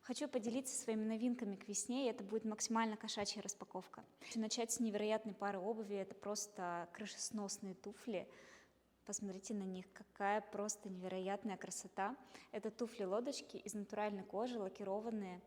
Хочу поделиться своими новинками к весне, и это будет максимально кошачья распаковка. Хочу начать с невероятной пары обуви, это просто крышесносные туфли. Посмотрите на них, какая просто невероятная красота. Это туфли-лодочки из натуральной кожи, лакированные,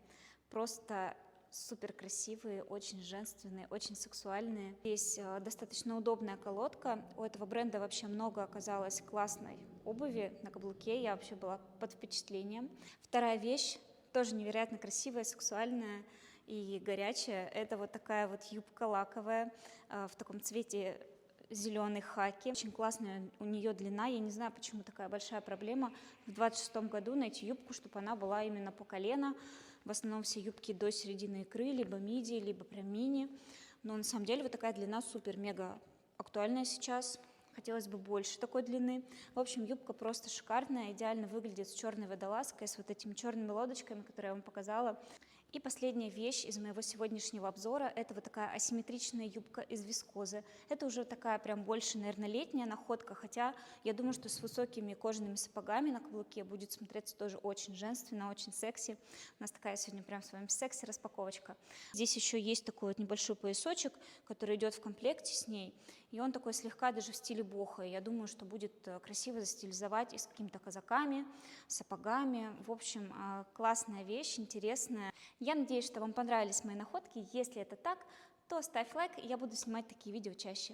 просто супер красивые, очень женственные, очень сексуальные. Здесь достаточно удобная колодка. У этого бренда вообще много оказалось классной обуви на каблуке. Я вообще была под впечатлением. Вторая вещь, тоже невероятно красивая, сексуальная и горячая. Это вот такая вот юбка лаковая в таком цвете зеленый хаки. Очень классная у нее длина. Я не знаю, почему такая большая проблема в 26-м году найти юбку, чтобы она была именно по колено. В основном все юбки до середины икры, либо миди, либо прям мини. Но на самом деле вот такая длина супер-мега актуальная сейчас. Хотелось бы больше такой длины. В общем, юбка просто шикарная, идеально выглядит с черной водолазкой, с вот этими черными лодочками, которые я вам показала. И последняя вещь из моего сегодняшнего обзора – это вот такая асимметричная юбка из вискозы. Это уже такая прям больше, наверное, летняя находка, хотя я думаю, что с высокими кожаными сапогами на каблуке будет смотреться тоже очень женственно, очень секси. У нас такая сегодня прям с вами секси-распаковочка. Здесь еще есть такой вот небольшой поясочек, который идет в комплекте с ней, и он такой слегка даже в стиле бохо. Я думаю, что будет красиво застилизовать и с какими-то казаками, сапогами. В общем, классная вещь, интересная. Я надеюсь, что вам понравились мои находки. Если это так, то ставь лайк, и я буду снимать такие видео чаще.